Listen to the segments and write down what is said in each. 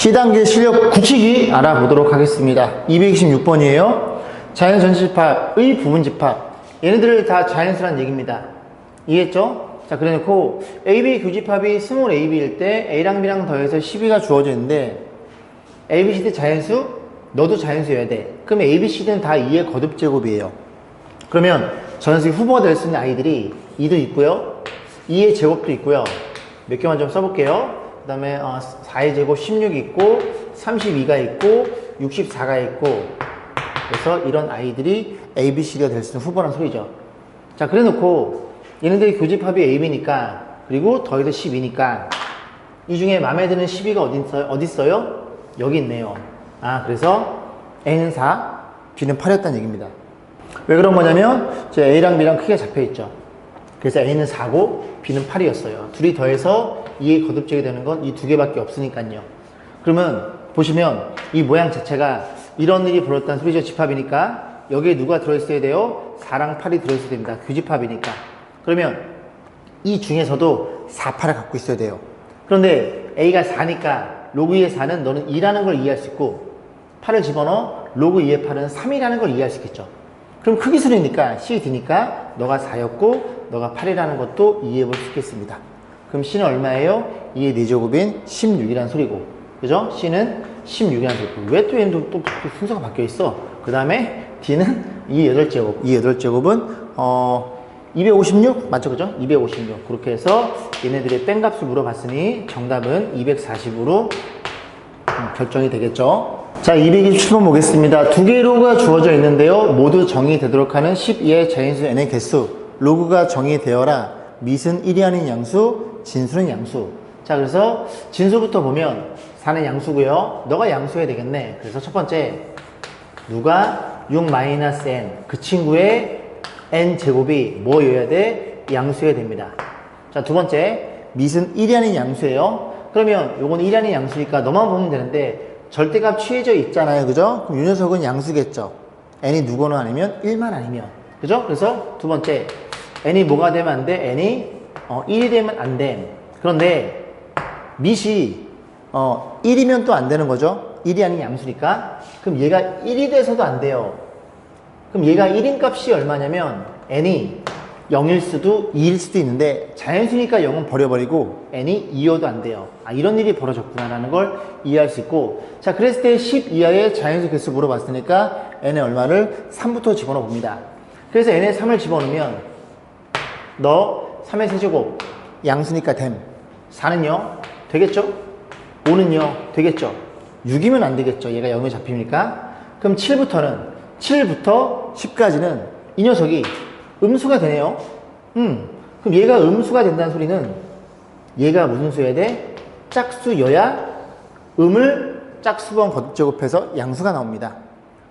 C단계 실력 굳히기 알아보도록 하겠습니다. 226번이에요. 자연수 전체집합의 부분집합. 얘네들을 다 자연수란 얘기입니다. 이해했죠? 자, 그래 놓고 AB 교집합이 스몰 AB일 때 A랑 B랑 더해서 12가 주어져 있는데 A, B, C 대 자연수? 너도 자연수여야 돼. 그럼 A, B, C는 다 2의 거듭제곱이에요. 그러면 전수 후보가 될 수 있는 아이들이 2도 있고요. 2의 제곱도 있고요. 몇 개만 좀 써볼게요. 그 다음에 4의 제곱 16 있고 32가 있고 64가 있고 그래서 이런 아이들이 A, B, C가 될 수 있는 후보란 소리죠. 자, 그래 놓고 얘네들이 교집합이 AB니까 그리고 더해서 12니까 이 중에 마음에 드는 12가 어디 있어요? 여기 있네요. 아, 그래서 A는 4, B는 8이었다는 얘기입니다. 왜 그런 거냐면 A랑 B랑 크게 잡혀있죠. 그래서 A는 4고 B는 8이었어요. 둘이 더해서 2의 거듭제이 되는 건 이 두 개밖에 없으니까요. 그러면 보시면 이 모양 자체가 이런 일이 벌어졌다는 소리죠. 집합이니까 여기에 누가 들어있어야 돼요? 4랑 8이 들어있어야 됩니다. 교집합이니까. 그러면 이 중에서도 4, 8을 갖고 있어야 돼요. 그런데 A가 4니까 로그 2의 4는 너는 2라는 걸 이해할 수 있고 8을 집어넣어 로그 2의 8은 3이라는 걸 이해할 수 있겠죠. 그럼 크기수니까 C, D니까 너가 4였고 너가 8이라는 것도 이해해 볼 수 있겠습니다. 그럼 C는 얼마예요? 2의 4제곱인 16이라는 소리고, 그죠? C는 16이라는 소리고. 왜 또 얘는 또 순서가 바뀌어 있어? 그 다음에 D는 2의 8제곱. 2의 8제곱은 256 맞죠? 그죠? 256. 그렇게 해서 얘네들의 뺀값을 물어봤으니 정답은 240으로 결정이 되겠죠. 자, 227번 보겠습니다. 두 개의 로그가 주어져 있는데요. 모두 정의되도록 하는 12의 자연수 n의 개수. 로그가 정의되어라. 밑은 1이 아닌 양수, 진수는 양수. 자, 그래서 진수부터 보면 4는 양수고요. 너가 양수해야 되겠네. 그래서 첫 번째, 누가 6-n, 그 친구의 n제곱이 뭐여야 돼? 양수해야 됩니다. 자, 두 번째, 밑은 1이 아닌 양수예요. 그러면 요건 1이 아닌 양수니까 너만 보면 되는데 절대값 취해져 있잖아요. 그죠? 그럼 이 녀석은 양수겠죠. n이 누구는 아니면 1만 아니면. 그죠? 그래서 두 번째, n이 뭐가 되면 안 돼? n이 1이 되면 안 돼. 그런데 밑이 1이면 또 안 되는 거죠. 1이 아닌 양수니까. 그럼 얘가 1이 돼서도 안 돼요. 그럼 얘가 1인 값이 얼마냐면 n이 0일 수도 2일 수도 있는데 자연수니까 0은 버려버리고 n이 2여도 안 돼요. 아, 이런 일이 벌어졌구나 라는 걸 이해할 수 있고, 자, 그랬을 때 10 이하의 자연수 개수 물어봤으니까 n의 얼마를 3부터 집어넣어 봅니다. 그래서 n에 3을 집어넣으면 너 3의 세제곱 양수니까 됨. 4는요 되겠죠? 5는요 되겠죠? 6이면 안 되겠죠. 얘가 0에 잡히니까. 그럼 7부터 10까지는 이 녀석이 음수가 되네요. 그럼 얘가 음수가 된다는 소리는 얘가 무슨 수여야 돼? 짝수여야 음을 짝수번 거듭제곱해서 양수가 나옵니다.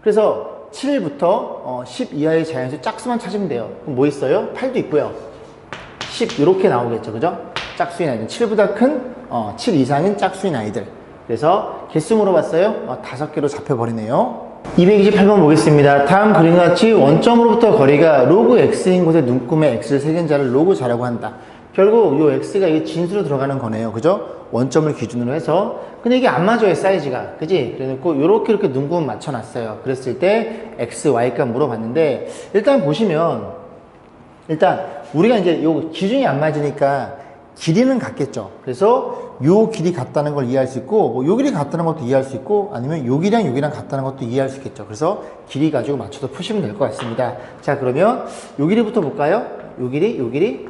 그래서 7부터 10 이하의 자연수 짝수만 찾으면 돼요. 그럼 뭐 있어요? 8도 있고요. 10 이렇게 나오겠죠. 그죠? 짝수인 아이들. 7보다 큰 7 이상인 짝수인 아이들. 그래서 개수 물어봤어요. 5개로 잡혀버리네요. 228번 보겠습니다. 다음 그림과 같이 원점으로부터 거리가 로그 x인 곳에 눈금의 x를 새긴 자를 로그 자라고 한다. 결국 요 x가 이게 진수로 들어가는 거네요. 그죠? 원점을 기준으로 해서. 근데 이게 안 맞아요, 사이즈가. 그지? 그래놓고 이렇게 눈금 맞춰놨어요. 그랬을 때 x, y 값 물어봤는데, 일단 보시면, 일단 우리가 이제 요 기준이 안 맞으니까 길이는 같겠죠. 그래서 요 길이 같다는 걸 이해할 수 있고, 뭐 요 길이 같다는 것도 이해할 수 있고, 아니면 요 길이랑 요 길이랑 같다는 것도 이해할 수 있겠죠. 그래서 길이 가지고 맞춰서 푸시면 될 것 같습니다. 자, 그러면 요 길이부터 볼까요? 요 길이.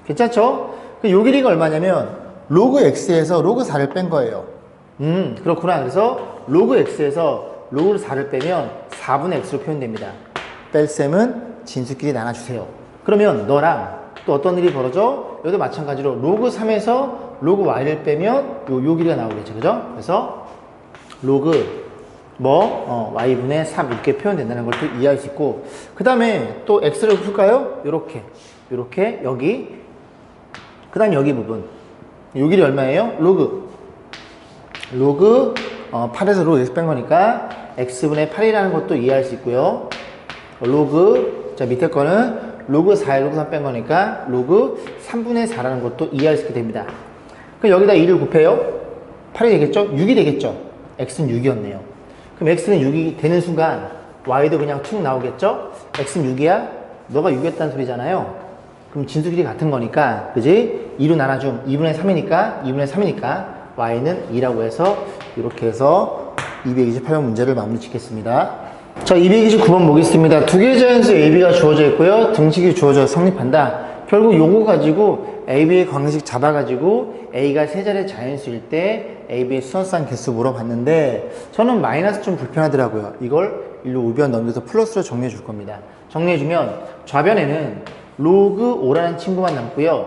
괜찮죠? 요 길이가 얼마냐면 로그 x에서 로그 4를 뺀 거예요. 그렇구나. 그래서 로그 x에서 로그 4를 빼면 4분의 x로 표현됩니다. 뺄셈은 진수끼리 나눠주세요. 그러면 너랑 또 어떤 일이 벌어져? 여기도 마찬가지로 로그 3에서 로그 y를 빼면 요 길이가 나오겠죠. 그죠? 그래서 로그 y분의 3 이렇게 표현된다는 걸 또 이해할 수 있고, 그 다음에 또 x를 풀까요? 요렇게 여기, 그 다음 여기 부분 요 길이 얼마예요? 로그 8에서 로그 x 뺀 거니까 x분의 8이라는 것도 이해할 수 있고요. 로그, 자, 밑에 거는 로그 4에 로그 3 뺀 거니까 로그 3분의 4라는 것도 이해할 수 있게 됩니다. 그럼 여기다 2를 곱해요. 8이 되겠죠? 6이 되겠죠? x는 6이었네요. 그럼 x는 6이 되는 순간 y도 그냥 툭 나오겠죠? x는 6이야? 너가 6이었다는 소리잖아요. 그럼 진수끼리 같은 거니까, 그지? 2로 나눠줌. 2분의 3이니까, 2분의 3이니까, y는 2라고 해서, 이렇게 해서 228번 문제를 마무리 짓겠습니다. 자, 229번 보겠습니다. 두 개의 자연수 AB가 주어져 있고요. 등식이 주어져 성립한다. 결국 요거 가지고 AB의 관계식 잡아가지고 A가 세 자리의 자연수일 때 AB의 수선상 개수 물어봤는데 저는 마이너스 좀 불편하더라고요. 이걸 일로 우변 넘겨서 플러스로 정리해 줄 겁니다. 정리해 주면 좌변에는 로그 5라는 친구만 남고요.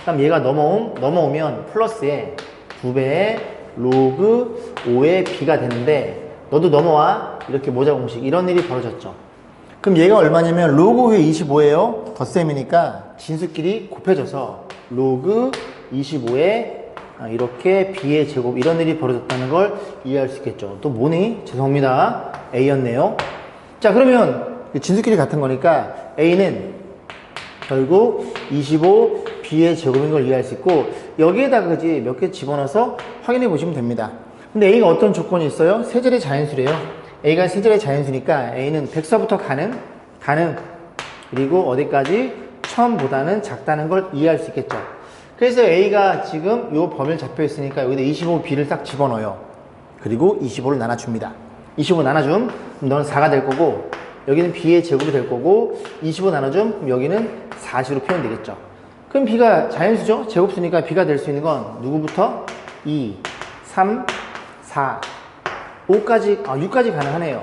그럼 얘가 넘어오면 플러스에 2배의 로그 5의 B가 되는데 너도 넘어와. 이렇게 모자 공식. 이런 일이 벌어졌죠. 그럼 얘가 얼마냐면 로그 5의 25예요. 덧셈이니까 진수끼리 곱해져서 로그 25에 이렇게 B의 제곱 이런 일이 벌어졌다는 걸 이해할 수 있겠죠. 또 뭐니? 죄송합니다. A였네요. 자, 그러면 진수끼리 같은 거니까 A는 결국 25 B의 제곱인 걸 이해할 수 있고 여기에다가 그지 몇 개 집어넣어서 확인해 보시면 됩니다. 근데 A가 어떤 조건이 있어요? 세 자리 자연수래요. A가 세 자리 자연수니까 A는 100서부터 가능 그리고 어디까지? 1000보다는 작다는 걸 이해할 수 있겠죠. 그래서 A가 지금 요 범위를 잡혀 있으니까 여기다 25B를 딱 집어넣어요. 그리고 25를 나눠줍니다. 25 나눠줌 그럼 너는 4가 될 거고 여기는 B의 제곱이 될 거고 25 나눠줌 그럼 여기는 40으로 표현되겠죠. 그럼 B가 자연수죠? 제곱수니까 B가 될 수 있는 건 누구부터? 2, 3, 4 5까지, 6까지 가능하네요.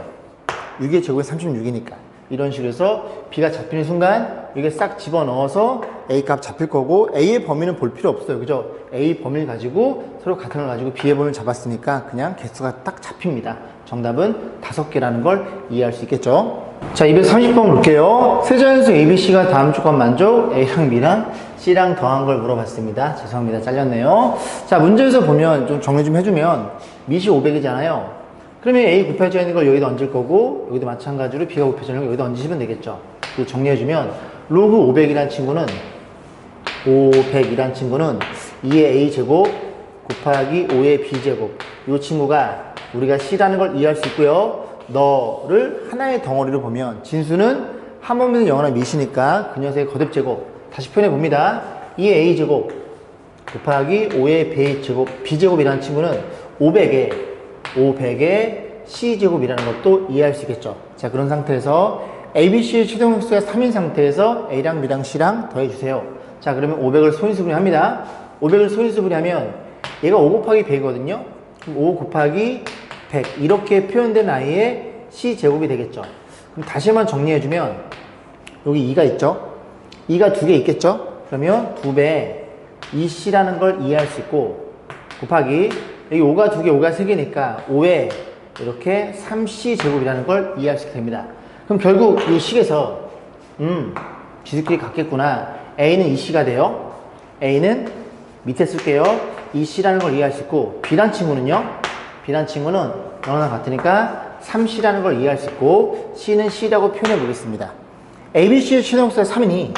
6의 제곱이 36이니까. 이런 식으로 해서 B가 잡히는 순간 이게 싹 집어넣어서 A 값 잡힐 거고 A의 범위는 볼 필요 없어요. 그죠? A 범위를 가지고 서로 같은 걸 가지고 B의 범위를 잡았으니까 그냥 개수가 딱 잡힙니다. 정답은 5개라는 걸 이해할 수 있겠죠? 자, 230번 볼게요. 세자연수 ABC가 다음 조건 만족, A랑 B랑 C랑 더한 걸 물어봤습니다. 죄송합니다. 잘렸네요. 자, 문제에서 보면 좀 정리 좀 해주면 밑이 500이잖아요. 그러면 A 곱해져 있는 걸 여기다 얹을 거고 여기도 마찬가지로 B가 곱해져 있는 걸 여기다 얹으시면 되겠죠. 그리고 정리해주면 로그 500이라는 친구는 500이라는 친구는 2의 A제곱 곱하기 5의 B제곱 이 친구가 우리가 C라는 걸 이해할 수 있고요. 너를 하나의 덩어리로 보면 진수는 한 번에는 영원한 밑이니까 그 녀석의 거듭제곱 다시 표현해 봅니다. 2의 A제곱 곱하기 5의 B제곱이라는 친구는 500의 C제곱이라는 것도 이해할 수 있겠죠. 자, 그런 상태에서 ABC의 최종 획수가 3인 상태에서 A랑 B랑 C랑 더해주세요. 자, 그러면 500을 소인수분해 합니다. 500을 소인수분해 하면 얘가 5 곱하기 100이거든요. 그럼 5 곱하기 100 이렇게 표현된 I의 C제곱이 되겠죠. 그럼 다시 한번 정리해주면 여기 2가 있죠. 2가 2개 있겠죠. 그러면 2배 2C라는 걸 이해할 수 있고 곱하기 여기 5가 2개, 5가 3개니까 5에 이렇게 3C 제곱이라는 걸 이해할 수 있게 됩니다. 그럼 결국 이 식에서 지들끼리 같겠구나. A는 2C가 돼요. A는 밑에 쓸게요. 2C라는 걸 이해할 수 있고 B란 친구는요. B란 친구는 너나 같으니까 3C라는 걸 이해할 수 있고 C는 C라고 표현해 보겠습니다. ABC의 최종수가 3이니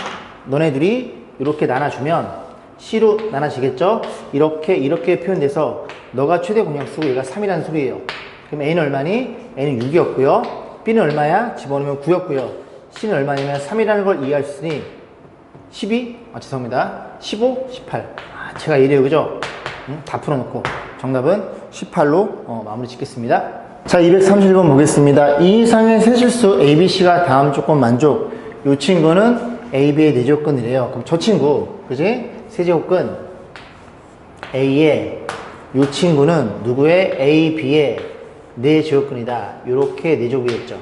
너네들이 이렇게 나눠주면 C로 나눠지겠죠? 이렇게 표현돼서 너가 최대 공약수고 얘가 3이라는 소리예요. 그럼 A는 얼마니? A는 6이었고요. B는 얼마야? 집어넣으면 9였고요. C는 얼마냐면 3이라는 걸 이해할 수 있으니 12? 죄송합니다. 15? 18. 제가 이래요. 그죠? 다 풀어놓고 정답은 18로 마무리 짓겠습니다. 자, 231번 보겠습니다. 이 이상의 세 실수 ABC가 다음 조건 만족. 이 친구는 AB의 네 조건이래요. 그럼 저 친구, 그지? 세제곱근 A의 이 친구는 누구의? A, B의 네 제곱근이다. 이렇게 네 제곱이겠죠.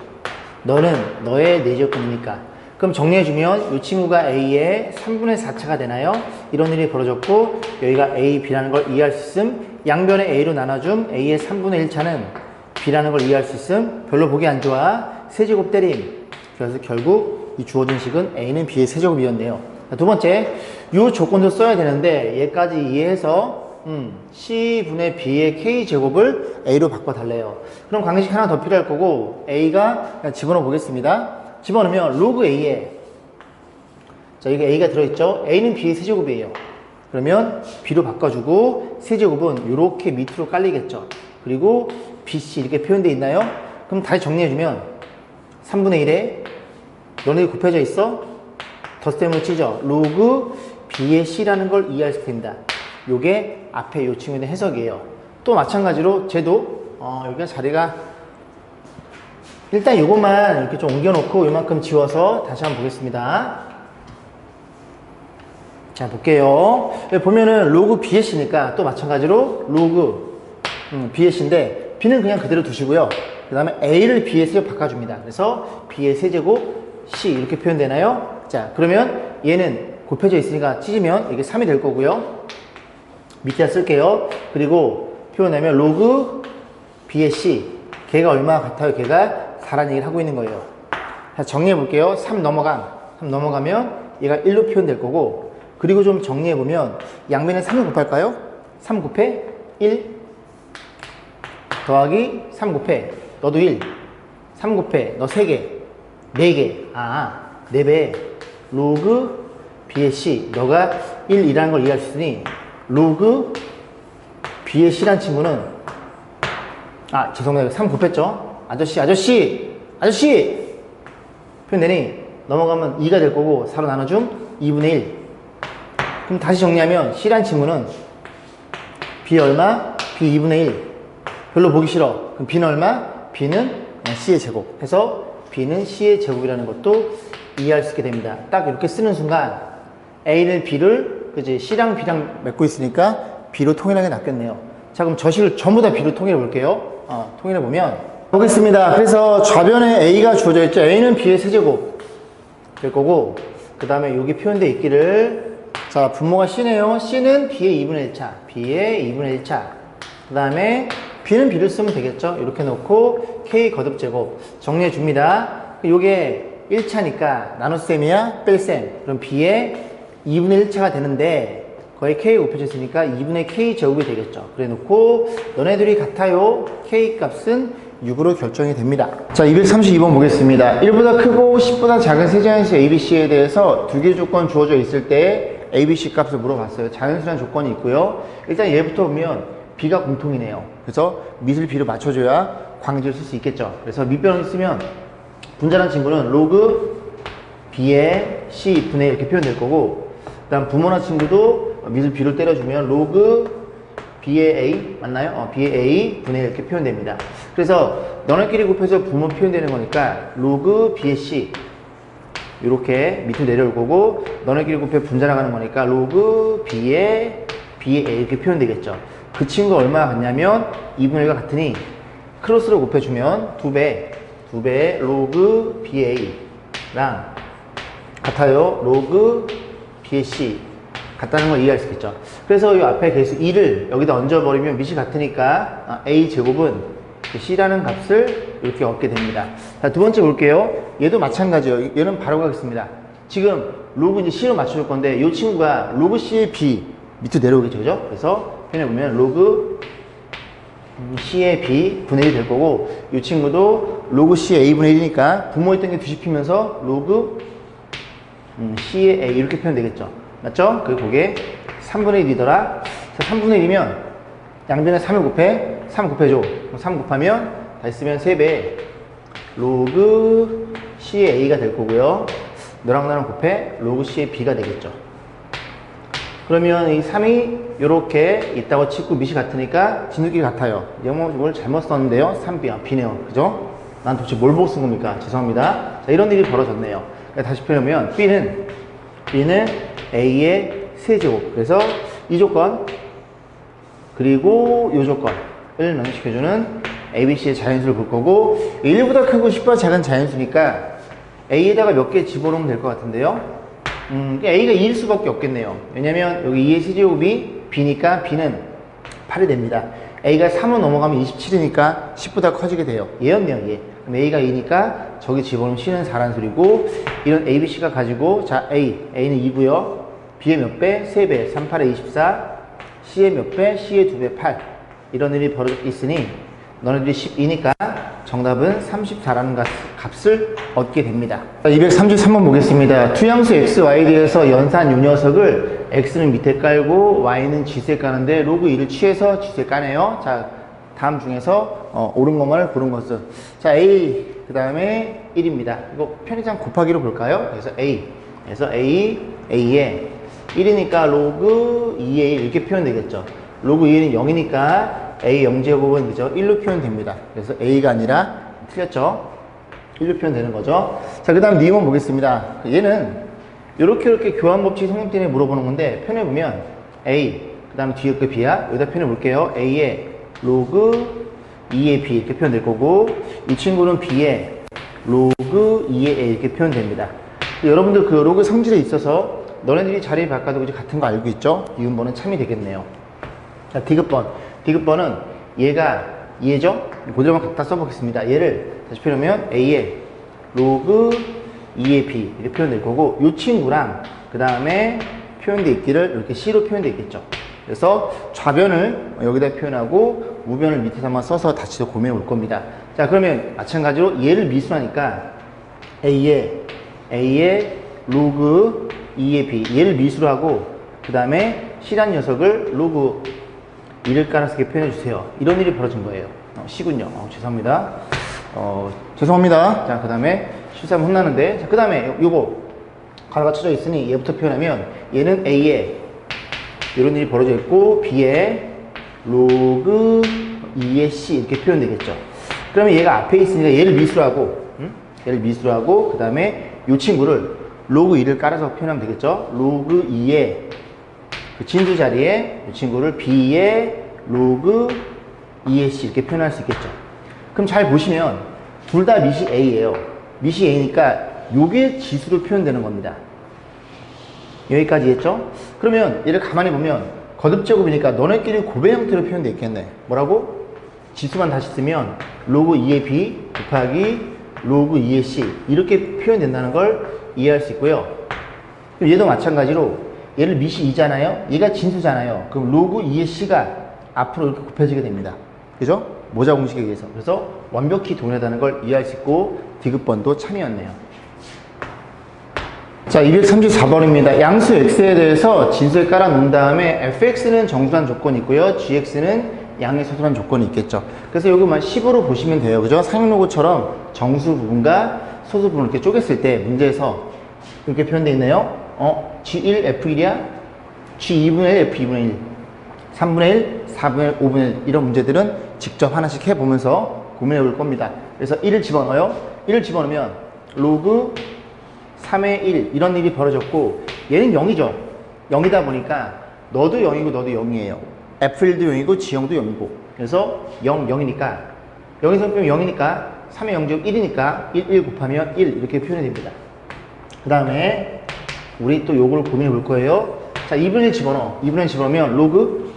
너는 너의 네 제곱근이니까. 그럼 정리해주면 이 친구가 A의 3분의 4차가 되나요? 이런 일이 벌어졌고 여기가 A, B라는 걸 이해할 수 있음. 양변에 A로 나눠줌 A의 3분의 1차는 B라는 걸 이해할 수 있음. 별로 보기 안 좋아. 세제곱 때림. 그래서 결국 이 주어진 식은 A는 B의 세제곱이었네요. 두 번째, 이 조건도 써야 되는데 얘까지 이해해서 C분의 B의 K제곱을 A로 바꿔달래요. 그럼 관계식 하나 더 필요할 거고 A가 그냥 집어넣어 보겠습니다. 집어넣으면 로그 A에 자, 여기 A가 들어있죠? A는 B의 세제곱이에요. 그러면 B로 바꿔주고 세제곱은 이렇게 밑으로 깔리겠죠. 그리고 BC 이렇게 표현되어 있나요? 그럼 다시 정리해주면 3분의 1에 너네들이 곱해져 있어? 덧셈을 치죠. 로그 B의 C라는 걸 이해할 수 있습니다. 요게 앞에 요 친구의 해석이에요. 또 마찬가지로 쟤도 여기가 자리가 일단 요것만 이렇게 좀 옮겨놓고 요만큼 지워서 다시 한번 보겠습니다. 자, 볼게요. 여기 보면은 로그 B의 C니까 또 마찬가지로 로그 B의 C인데 B는 그냥 그대로 두시고요. 그 다음에 A를 B의 세제곱 바꿔줍니다. 그래서 B의 세제곱 C 이렇게 표현되나요? 자, 그러면 얘는 곱해져 있으니까 찢으면 이게 3이 될 거고요. 밑에다 쓸게요. 그리고 표현하면 로그 B의 C 걔가 얼마 같아요? 걔가 4라는 얘기를 하고 있는 거예요. 자, 정리해 볼게요. 3 넘어가면 얘가 1로 표현될 거고, 그리고 좀 정리해 보면 양변에 3을 곱할까요? 3 곱해 1 더하기 3 곱해 너도 1 3 곱해 너 3개 4개 4배 로그 B의 C 너가 1이라는 걸 이해할 수 있으니 로그 B의 C란 친구는 죄송해요. 3 곱했죠? 아저씨 표현되니 넘어가면 2가 될 거고 4로 나눠줌 2분의 1. 그럼 다시 정리하면 C란 친구는 B 얼마? B 2분의 1. 별로 보기 싫어. 그럼 B는 얼마? B는 C의 제곱 해서 B는 C의 제곱이라는 것도 이해할 수 있게 됩니다. 딱 이렇게 쓰는 순간 A를 B를 그지 C랑 B랑 맺고 있으니까 B로 통일하게 낚였네요. 자, 그럼 저식을 전부 다 B로 통일해 볼게요. 통일해 보면 보겠습니다. 그래서 좌변에 A가 주어져 있죠. A는 B의 세제곱 될 거고, 그 다음에 여기 표현되어 있기를, 자, 분모가 C네요. C는 B의 2분의 1차, B의 2분의 1차. 그 다음에 B는 B를 쓰면 되겠죠. 이렇게 놓고 K 거듭 제곱 정리해 줍니다. 요게 1차니까 나눗셈이야 뺄셈. 그럼 B의 2분의 1차가 되는데 거의 K가 곱해져 있으니까 2분의 K 제곱이 되겠죠. 그래 놓고 너네들이 같아요. K 값은 6으로 결정이 됩니다. 자, 232번 보겠습니다. 1보다 크고 10보다 작은 세 자연수 ABC에 대해서 두 개 조건 주어져 있을 때 ABC 값을 물어봤어요. 자연수란 조건이 있고요. 일단 얘부터 보면 B가 공통이네요. 그래서 밑을 B로 맞춰줘야 광지를 쓸 수 있겠죠. 그래서 밑변을 쓰면 분자란 친구는 로그 B의 C 분의 이렇게 표현될 거고, 그 다음 부모나 친구도 밑을 B로 때려주면 로그 B의 A 맞나요? B의 A 분의 이렇게 표현됩니다. 그래서 너네끼리 곱해서 부모 표현되는 거니까 로그 B의 C 이렇게 밑으로 내려올 거고, 너네끼리 곱해 분자 나가는 거니까 로그 B의 A 이렇게 표현되겠죠. 그 친구가 얼마나 같냐면 2분의 1과 같으니 크로스로 곱해주면 2배 로그 BA랑 같아요. 로그 BC 같다는 걸 이해할 수 있겠죠. 그래서 이 앞에 계속 2를 여기다 얹어버리면 밑이 같으니까 A 제곱은 C라는 값을 이렇게 얻게 됩니다. 자, 두 번째 볼게요. 얘도 마찬가지예요. 얘는 바로 가겠습니다. 지금 로그 이제 C로 맞춰줄 건데 이 친구가 로그 C의 B 밑으로 내려오겠죠. 그죠? 그래서 표현해보면 로그 C의 B 분의 1이 될 거고, 이 친구도 로그 C의 A분의 1이니까 부모했던 게 뒤집히면서 로그 C의 A 이렇게 표현되겠죠. 맞죠? 그게 3분의 1이더라. 자, 3분의 1이면 양변에 3을 곱해 3 곱해줘. 3 곱하면 다시 쓰면 3배 로그 C의 A가 될 거고요. 너랑 나랑 곱해 로그 C의 B가 되겠죠. 그러면 이 3이 이렇게 있다고 치고 밑이 같으니까 진흙이 같아요. 영어를 잘못 썼는데요. 3B, B네요. 그죠? 난 도대체 뭘 보고 쓴 겁니까? 죄송합니다. 자, 이런 일이 벌어졌네요. 다시 표현하면 B는 A의 세제곱. 그래서 이 조건 그리고 이 조건을 만족시켜주는 ABC의 자연수를 볼 거고, 1보다 크고 10보다 작은 자연수니까 A에다가 몇 개 집어넣으면 될 것 같은데요. A가 2일 수밖에 없겠네요. 왜냐면 여기 2의 세제곱이 B니까 B는 8이 됩니다. A가 3으로 넘어가면 27이니까 10보다 커지게 돼요. 얘였네요, 얘. 그럼 A가 2니까 저기 집어넣으면 C는 4란 소리고, 이런 ABC가 가지고, 자, A는 2고요. B의 몇 배? 3배. 3, 8에 24. C의 몇 배? C의 2배, 8. 이런 일이 벌어져 있으니, 너네들이 12니까 정답은 34라는 값을 얻게 됩니다. 233번 보겠습니다. 투양수 XY에 대해서 연산 요 녀석을 X는 밑에 깔고 Y는 지수에 까는데 로그 2를 취해서 지수에 까네요. 자, 다음 중에서 옳은 것만을 고른 것은, 자, A 그 다음에 1입니다. 이거 편의상 곱하기로 볼까요? 그래서 A에 1이니까 로그 2에 1 이렇게 표현되겠죠. 로그 2는 0이니까 A 0제곱은 그죠? 1로 표현됩니다. 그래서 A가 아니라 틀렸죠? 1로 표현되는 거죠. 자, 그 다음 니은 보겠습니다. 얘는 이렇게 교환법칙 성립 때문에 물어보는 건데, 표현해보면 A, 그 다음 뒤에 그 B야. 여기다 표현해볼게요. A에 로그 2의 B 이렇게 표현될 거고, 이 친구는 B에 로그 2의 A 이렇게 표현됩니다. 여러분들 그 로그 성질에 있어서 너네들이 자리 바꿔도 같은 거 알고 있죠? 이음번은 참이 되겠네요. 자, 디귿번은 얘죠? 그대로만 갖다 써보겠습니다. 얘를 다시 표현하면 A에 로그 2의 B 이렇게 표현될 거고, 이 친구랑 그 다음에 표현되어 있기를 이렇게 C로 표현되어 있겠죠. 그래서 좌변을 여기다 표현하고 우변을 밑에서 한번 써서 다시 더 고민해 볼 겁니다. 자, 그러면 마찬가지로 얘를 미수하니까 A에 로그 2의 B 얘를 미수로 하고, 그 다음에 C란 녀석을 로그 2를 깔아서 이렇게 표현해 주세요. 이런 일이 벌어진 거예요. C군요. 죄송합니다. 죄송합니다. 자, 그 다음에 실수하면 혼나는데, 자, 그 다음에 요거 가로가 쳐져 있으니 얘부터 표현하면, 얘는 A에 이런 일이 벌어져 있고 B에 로그 2의 C 이렇게 표현되겠죠. 그러면 얘가 앞에 있으니까 얘를 미수로 하고, 그 다음에 이 친구를 로그 2를 깔아서 표현하면 되겠죠. 로그 2의 그 진수 자리에 이 친구를 B에 로그 2의 C 이렇게 표현할 수 있겠죠. 그럼 잘 보시면 둘 다 밑이 A예요. 밑이 A니까 요게 지수로 표현되는 겁니다. 여기까지 했죠? 그러면 얘를 가만히 보면 거듭제곱이니까 너네끼리 곱의 형태로 표현되어 있겠네. 뭐라고? 지수만 다시 쓰면 로그 2의 B 곱하기 로그 2의 C 이렇게 표현된다는 걸 이해할 수 있고요. 그럼 얘도 마찬가지로 얘를 밑이 2잖아요. 얘가 진수잖아요. 그럼 로그 2의 C가 앞으로 이렇게 곱해지게 됩니다. 그죠? 모자 공식에 의해서. 그래서 완벽히 동일하다는 걸 이해할 수 있고, 디귿번도 참이었네요. 자, 234번입니다. 양수 x에 대해서 진수에 깔아 놓은 다음에 fx는 정수란 조건이 있고요. gx는 양의 소수란 조건이 있겠죠. 그래서 여기만 10으로 보시면 돼요. 그죠? 상용로고처럼 정수 부분과 소수 부분을 이렇게 쪼갰을 때 문제에서 이렇게 표현되어 있네요. G1, F1이야? G2분의 1, F2분의 1, 3분의 1, 4분의 1, 5분의 1 이런 문제들은 직접 하나씩 해보면서 고민해 볼 겁니다. 그래서 1을 집어넣어요. 1을 집어넣으면 로그 3의 1 이런 일이 벌어졌고, 얘는 0이죠. 0이다 보니까 너도 0이고 너도 0이에요. F1도 0이고 G형도 0이고, 그래서 0, 0이니까 0의 성격은 0이니까 3의 0제곱 1이니까 1, 1 곱하면 1 이렇게 표현이 됩니다. 그 다음에 우리 또 요걸 고민해 볼 거예요. 자, 2분의 1 집어넣어. 2분의 1 집어넣으면 로그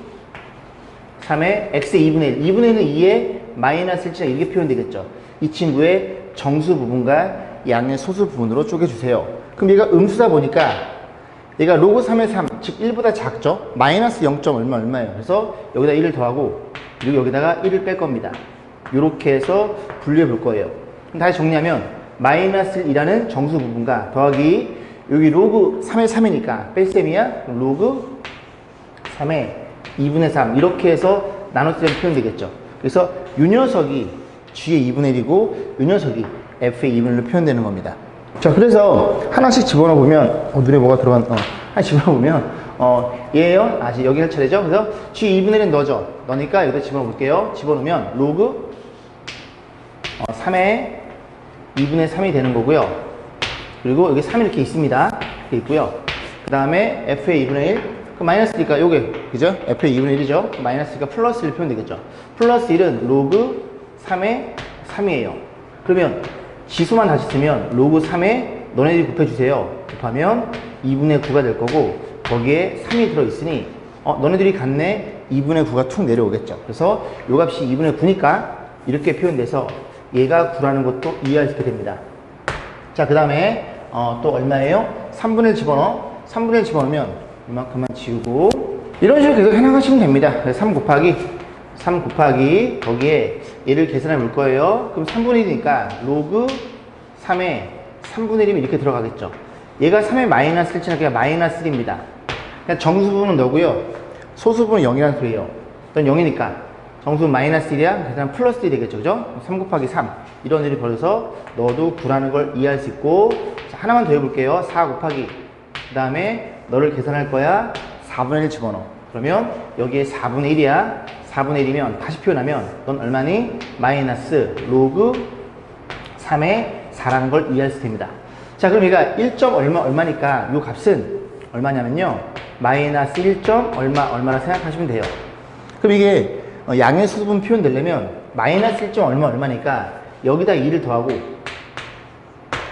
3의 x의 2분의 1 2분의 1은 2의 마이너스 1자 이렇게 표현되겠죠. 이 친구의 정수 부분과 양의 소수 부분으로 쪼개주세요. 그럼 얘가 음수다 보니까 얘가 로그 3의 3, 즉 1보다 작죠? 마이너스 0. 얼마예요? 그래서 여기다 1을 더하고, 그리고 여기다가 1을 뺄 겁니다. 이렇게 해서 분류해 볼 거예요. 그럼 다시 정리하면 마이너스 1이라는 정수 부분과 더하기 여기 로그 3의 3이니까 뺄셈이야? 그럼 로그 3의 2분의 3 이렇게 해서 나눠쓰면 표현되겠죠. 그래서 이 녀석이 G의 2분의 1이고 이 녀석이 F의 2분의 1로 표현되는 겁니다. 자, 그래서 하나씩 집어넣어 보면 눈에 뭐가 들어간 하나씩 집어넣어 보면 얘예요. 아직 여기 할 차례죠. 그래서 G 2분의 1은 너죠. 너니까 여기다 집어넣어 볼게요. 집어넣으면 로그 3의 2분의 3이 되는 거고요. 그리고 여기 3이 이렇게 있습니다. 이렇게 있고요. 그 다음에 F의 2분의 1, 그 마이너스니까 요게 그죠? F의 2분의 1이죠. 마이너스니까 플러스 1 표현되겠죠. 플러스 1은 로그 3의 3이에요. 그러면 지수만 다시 쓰면 로그 3에 너네들이 곱해주세요. 곱하면 2분의 9가 될 거고, 거기에 3이 들어있으니 너네들이 같네 2분의 9가 툭 내려오겠죠. 그래서 요 값이 2분의 9니까 이렇게 표현돼서 얘가 9라는 것도 이해할 수 있게 됩니다. 자, 그 다음에 또 얼마예요? 3분의 1 집어넣어. 3분의 1 집어넣으면 이만큼만 지우고 이런 식으로 계속 해나가시면 됩니다. 3 곱하기 거기에 얘를 계산해 볼 거예요. 그럼 3분의 1이니까 로그 3의 3분의 1이면 이렇게 들어가겠죠. 얘가 3의 마이너스 1치니까 그냥 마이너스 1입니다. 그냥 정수 부분은 너고요. 소수 부분은 0이라는 소리예요. 넌 0이니까 정수는 마이너스 1이야. 그래서 플러스 1이 되겠죠. 그죠? 3 곱하기 3. 이런 일이 벌어져서 너도 9라는 걸 이해할 수 있고, 자, 하나만 더 해볼게요. 4 곱하기. 그 다음에 너를 계산할 거야. 4분의 1 집어넣어. 그러면 여기에 4분의 1이야. 4분의 1이면 다시 표현하면 넌 얼마니? 마이너스 로그 3의 4라는 걸 이해할 수 있습니다. 자, 그럼 얘가 1. 얼마니까 이 값은 얼마냐면요. 마이너스 1. 얼마라 생각하시면 돼요. 그럼 이게 양의 수분 표현되려면 마이너스 1. 얼마니까 여기다 2를 더하고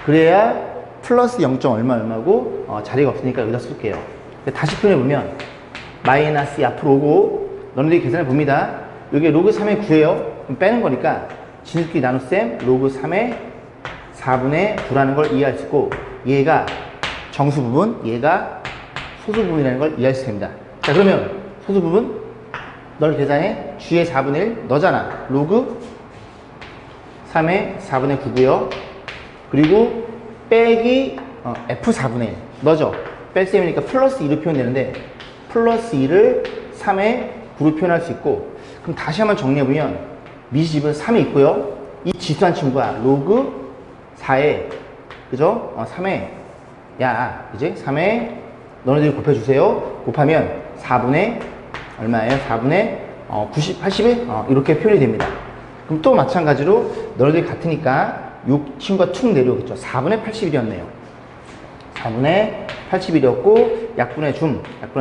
그래야 플러스 0. 얼마고 자리가 없으니까 여기다 쓸게요. 다시 표현해보면 마이너스 앞으로 오고 너네들이 계산해 봅니다. 여기 로그 3의 9예요. 그럼 빼는 거니까 진수끼리 나눗셈 로그 3의 4분의 9라는 걸 이해할 수 있고, 얘가 정수 부분, 얘가 소수 부분이라는 걸 이해할 수 있습니다. 자, 그러면 소수 부분 널 계산해. G의 4분의 1 너잖아. 로그 3의 4분의 9고요. 그리고 빼기 F 4분의 1 너죠. 뺄셈이니까 플러스 2로 표현되는데 플러스 2를 3의 9로 표현할 수 있고, 그럼 다시 한번 정리해보면 미지집은 3이 있고요. 이 지수한 친구가 로그 4에 그죠? 3에 이제 3에 너네들이 곱해주세요. 곱하면 4분의 얼마예요? 4분의 90, 81? 이렇게 표현이 됩니다. 그럼 또 마찬가지로 너네들이 같으니까 이 친구가 툭 내려오겠죠. 4분의 81이었네요. 4분의 81이었고 약분의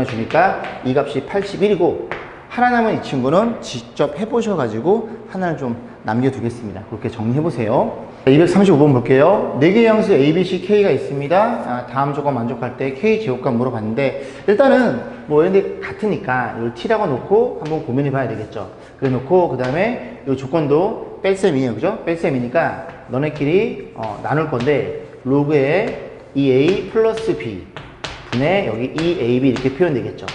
주니까 이 값이 81이고, 하나 남은 이 친구는 직접 해보셔가지고 하나를 좀 남겨두겠습니다. 그렇게 정리해보세요. 235번 볼게요. 4개의 양수 A, B, C, K가 있습니다. 다음 조건 만족할 때 K 제곱값 물어봤는데, 일단은 뭐 얘네들 같으니까 이걸 T라고 놓고 한번 고민해 봐야 되겠죠. 그래 놓고 그 다음에 이 조건도 뺄셈이에요. 그죠? 뺄셈이니까 너네끼리 나눌 건데 로그에 2A 플러스 B 분의 여기 2AB 이렇게 표현되겠죠.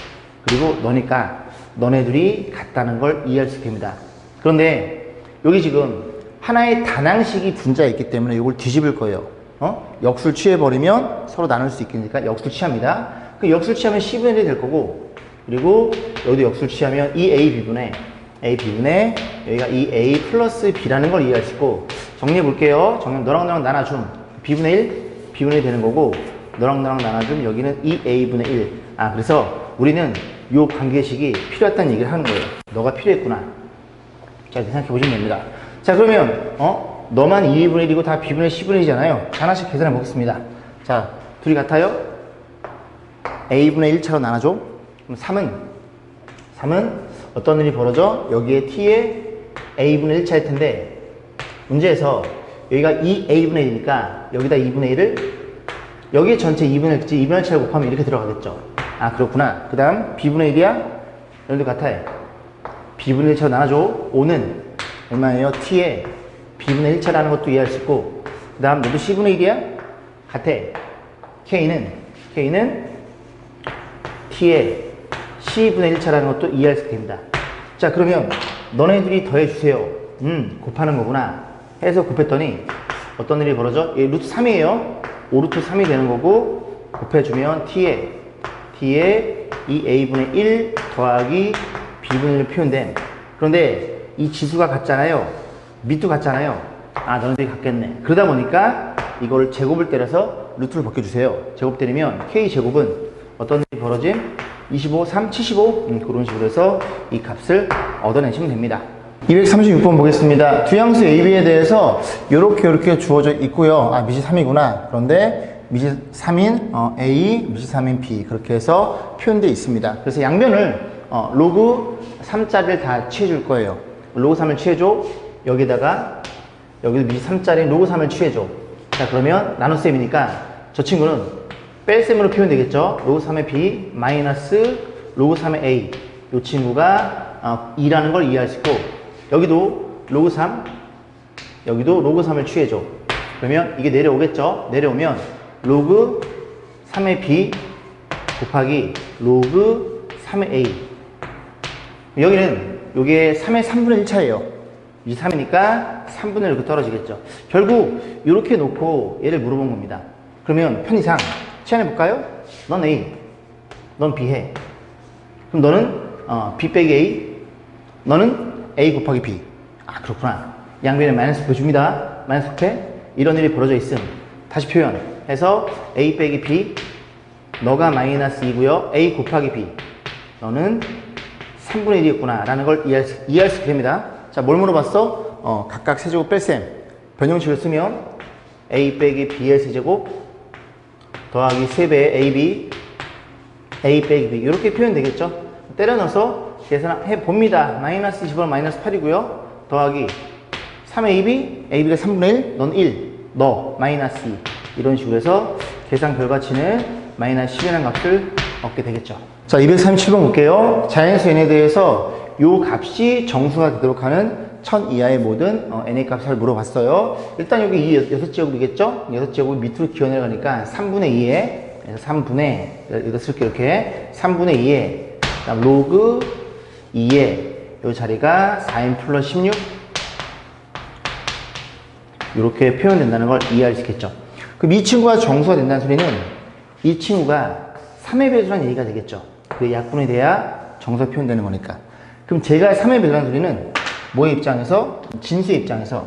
그리고 너니까 너네들이 같다는 걸 이해할 수 있습니다. 그런데 여기 지금 하나의 단항식이 분자에 있기 때문에 이걸 뒤집을 거예요. 역술 취해버리면 서로 나눌 수 있으니까 역술 취합니다. 그 역술 취하면 C분의 1이 될 거고, 그리고 여기도 역술 취하면 2AB분의 여기가 2A 플러스 B라는 걸 이해할 수 있고, 정리해 볼게요. 너랑 나눠줌 B분의 1 되는 거고, 너랑 나눠줌 여기는 2A분의 1. 그래서 우리는 이 관계식이 필요했다는 얘기를 하는 거예요. 너가 필요했구나. 자, 이렇게 생각해 보시면 됩니다. 자, 그러면 너만 2분의 1이고 다 B분의 C분의 1이잖아요. 하나씩 계산해 보겠습니다. 자, 둘이 같아요? A분의 1차로 나눠줘. 그럼 3은 어떤 일이 벌어져? 여기에 T에 A분의 1차일 텐데, 문제에서 여기가 2A분의 1이니까 여기다 2분의 1을 여기에 전체 2분의 1차를 곱하면 이렇게 들어가겠죠. 그렇구나. 그 다음 B분의 1이야? 여기도 같아요. B분의 1차로 나눠줘. 5는 얼마예요? T에 B분의 1차라는 것도 이해할 수 있고, 그 다음 너도 C분의 1이야? 같아. K는 T에 C분의 1차라는 것도 이해할 수 있습니다. 자, 그러면 너네들이 더해주세요. 곱하는 거구나. 해서 곱했더니 어떤 일이 벌어져? 얘 루트 3이에요. 5루트 3이 되는 거고, 곱해주면 T에 2A분의 1 더하기 B분의 1 표현된. 그런데 이 지수가 같잖아요. 밑도 같잖아요. 너네들이 같겠네. 그러다 보니까 이거를 제곱을 때려서 루트를 벗겨주세요. 제곱 때리면 K제곱은 어떤 일이 벌어짐? 25, 3, 75 그런 식으로 해서 이 값을 얻어내시면 됩니다. 236번 보겠습니다. 두 양수 AB에 대해서 이렇게 주어져 있고요. 미지 3이구나. 그런데 미지 3인 A, 미지 3인 B 그렇게 해서 표현되어 있습니다. 그래서 양변을 로그 3짜리를 다 취해줄 거예요. 로그 3을 취해줘. 여기다가 여기도 미지 3짜리 로그 3을 취해줘. 자, 그러면 나눗셈이니까 저 친구는 뺄셈으로 표현되겠죠. 로그 3의 B 마이너스 로그 3의 A. 이 친구가 2라는 걸 이해할 수 있고, 여기도 로그 3, 여기도 로그 3을 취해줘. 그러면 이게 내려오겠죠. 내려오면 로그 3의 B 곱하기 로그 3의 A. 여기는 요게 3의 3분의 1차예요. 이 3이니까 3분의 1 이렇게 떨어지겠죠. 결국 이렇게 놓고 얘를 물어본 겁니다. 그러면 편의상 치환해볼까요? 넌 A, 넌 B 해. 그럼 너는 B 빼기 A, 너는 A 곱하기 B. 아 그렇구나. 양변에 마이너스 곱해줍니다. 마이너스 곱해. 이런 일이 벌어져 있음. 다시 표현해서 A 빼기 B, 너가 마이너스 2고요. A 곱하기 B, 너는 3분의 1이었구나 라는 걸 이해할 수 있게 됩니다. 자, 뭘 물어봤어? 각각 세제곱 뺄셈. 변형식을 쓰면 A 빼기 B의 세제곱 더하기 3배의 AB, A 빼기 B 이렇게 표현되겠죠? 때려 넣어서 계산해 봅니다. 마이너스 20은 마이너스 8이고요. 더하기 3AB, AB가 3분의 1, 넌 1, 너 마이너스 2 이런 식으로 해서 계산 결과치는 마이너스 10이라는 값을 얻게 되겠죠. 자, 237번 볼게요. 자연수 n에 대해서 요 값이 정수가 되도록 하는 1000 이하의 모든 n의 값을 물어봤어요. 일단 여기 이 6제곱이겠죠? 6제곱이 밑으로 기어내려가니까 3분의 2에 그래서 3분의 여기다 쓸게요. 이렇게 3분의 2에 그다음 로그 2에 요 자리가 4n 플러스 16 이렇게 표현된다는 걸 이해할 수 있겠죠. 그럼 이 친구가 정수가 된다는 소리는 이 친구가 3의 배수라는 얘기가 되겠죠. 그 약분이 돼야 정수가 표현되는 거니까. 그럼 제가 3의 배수라는 소리는 뭐의 입장에서? 진수의 입장에서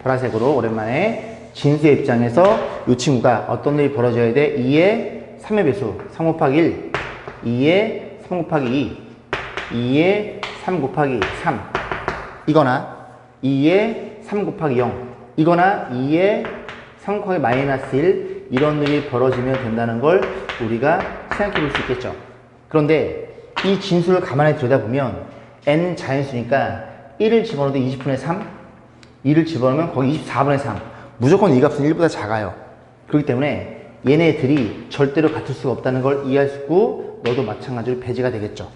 보라색으로 오랜만에 진수의 입장에서 이 친구가 어떤 일이 벌어져야 돼? 2의 3의 배수 3 곱하기 1 2의 3 곱하기 2 2의 3 곱하기 3 이거나 2의 3 곱하기 0 이거나 2의 3 곱하기 마이너스 1 이런 일이 벌어지면 된다는 걸 우리가 생각해 볼 수 있겠죠. 그런데 이 진수를 가만히 들여다보면 n은 자연수니까 1을 집어넣어도 20분의 3 2를 집어넣으면 거기 24분의 3 무조건 이 값은 1보다 작아요. 그렇기 때문에 얘네들이 절대로 같을 수가 없다는 걸 이해할 수 있고 너도 마찬가지로 배제가 되겠죠.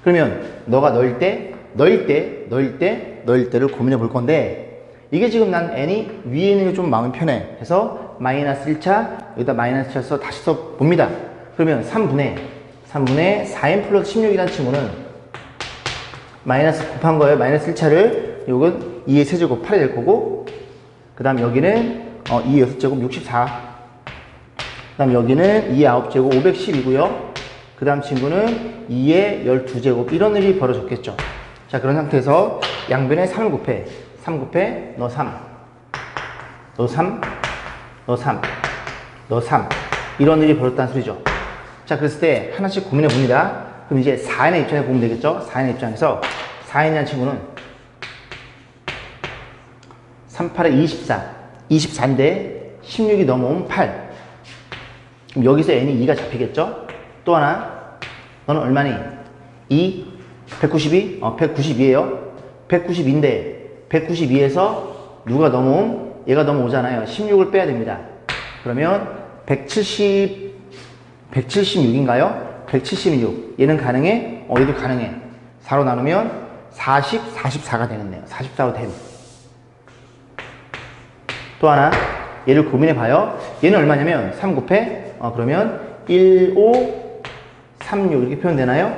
그러면 너가 넣을 때를 고민해 볼 건데 이게 지금 난 n이 위에 있는 게 좀 마음이 편해. 그래서 마이너스 1차 여기다 마이너스 1차 써 다시 써봅니다. 그러면 3분의 4n 플러스 16이라는 친구는 마이너스 곱한 거예요. 마이너스 1차를 요건 2의 세제곱 8이 될 거고 그 다음 여기는 2의 6제곱 64 그 다음 여기는 2의 9제곱 510이고요. 그 다음 친구는 2의 12제곱 이런 일이 벌어졌겠죠. 자, 그런 상태에서 양변에 3을 곱해 3 곱해 너 3 너 3 너 3 너 3 이런 일이 벌어졌다는 소리죠. 자, 그랬을 때 하나씩 고민해 봅니다. 그럼 이제 4n의 입장에서 보면 되겠죠. 4n의 입장에서 4n이라는 친구는 3, 8에 24 24인데 16이 넘어오면 8 그럼 여기서 n이 2가 잡히겠죠. 또 하나 너는 얼마니? 2 192? 192에요 192인데 192에서 누가 넘어옴? 얘가 넘어오잖아요. 16을 빼야 됩니다. 그러면 176인가요? 176. 얘는 가능해? 얘도 가능해. 4로 나누면 40, 44가 되겠네요. 44로 됨. 또 하나, 얘를 고민해 봐요. 얘는 얼마냐면 3 곱해, 그러면 1, 5, 3, 6 이렇게 표현되나요?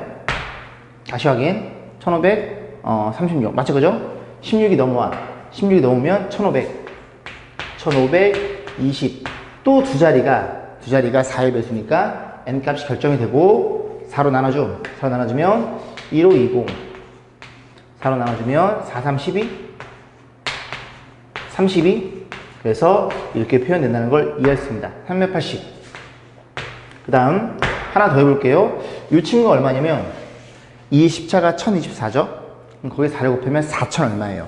다시 확인. 1536. 맞죠? 그죠? 16이 넘어와. 16이 넘으면 1500. 1520. 또 두 자리가 4의 배수니까 n 값이 결정이 되고 4로 나눠주면 1520. 4로 나눠주면 4, 3, 12. 32. 그래서 이렇게 표현된다는 걸 이해할 수 있습니다. 380. 그 다음 하나 더 해볼게요. 이 친구가 얼마냐면 2의 10차가 1024죠? 그럼 거기에 4를 곱하면 4000 얼마예요?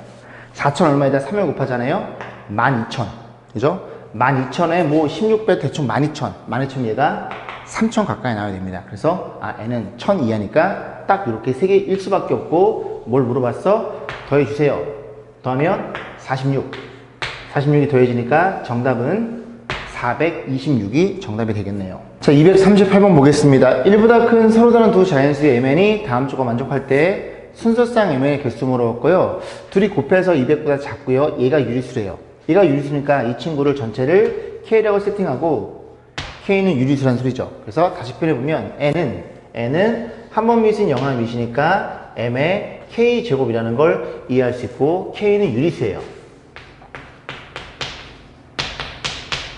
4000 얼마에다 3을 곱하잖아요? 12000. 그죠? 12000에 뭐 16배 대충 12000. 12000 얘가 3000 가까이 나와야 됩니다. 그래서 n은 1000 이하니까 딱 이렇게 3개일 수밖에 없고 뭘 물어봤어? 더해주세요. 더하면 46. 46이 더해지니까 정답은 426이 정답이 되겠네요. 자, 238번 보겠습니다. 1보다 큰 서로 다른 두 자연수의 mn이 다음 조가 만족할 때 순서상 mn의 개수 물어봤고요. 둘이 곱해서 200보다 작고요. 얘가 유리수래요. 얘가 유리수니까 이 친구를 전체를 K라고 세팅하고 K는 유리수란 소리죠. 그래서 다시 표현해보면 n은 한 번 미수인 영하는 미시니까 m의 K제곱이라는 걸 이해할 수 있고, K는 유리수예요.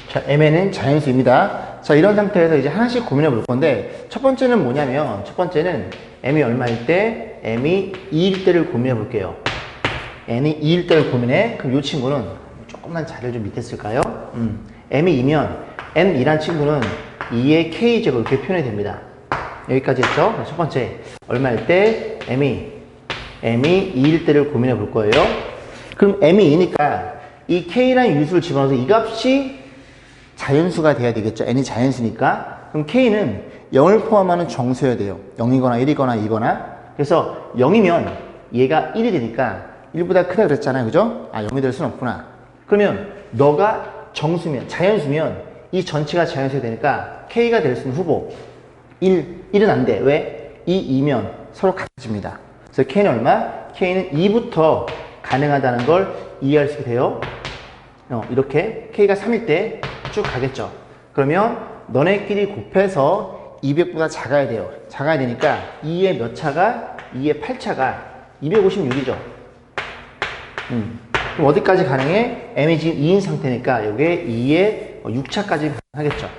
자, Mn은 자연수입니다. 자, 이런 상태에서 이제 하나씩 고민해 볼 건데, 첫 번째는 뭐냐면, 첫 번째는 M이 얼마일 때, M이 2일 때를 고민해 볼게요. N이 2일 때를 고민해. 그럼 이 친구는 조금만 자리를 좀 밑에 쓸까요? M이 2면, N2란 친구는 2의 K제곱 이렇게 표현이 됩니다. 여기까지 했죠? 첫 번째, 얼마일 때, M이 2일 때를 고민해 볼 거예요. 그럼 M이 2니까, 이 K라는 유수를 집어넣어서 이 값이 자연수가 돼야 되겠죠. N이 자연수니까. 그럼 K는 0을 포함하는 정수여야 돼요. 0이거나 1이거나 2거나. 그래서 0이면 얘가 1이 되니까 1보다 크다 그랬잖아요. 그죠? 아, 0이 될 수는 없구나. 그러면 너가 정수면, 자연수면 이 전체가 자연수가 되니까 K가 될 수 있는 후보 1은 안 돼. 왜? 2면 서로 같아집니다. 그래서 K는 얼마? K는 2부터 가능하다는 걸 이해할 수 있게 돼요. 이렇게 K가 3일 때 쭉 가겠죠. 그러면 너네끼리 곱해서 200보다 작아야 돼요. 작아야 되니까 2의 몇 차가? 2의 8차가 256이죠. 그럼 어디까지 가능해? M이 지금 2인 상태니까 여기에 2의 6차까지 가능하겠죠.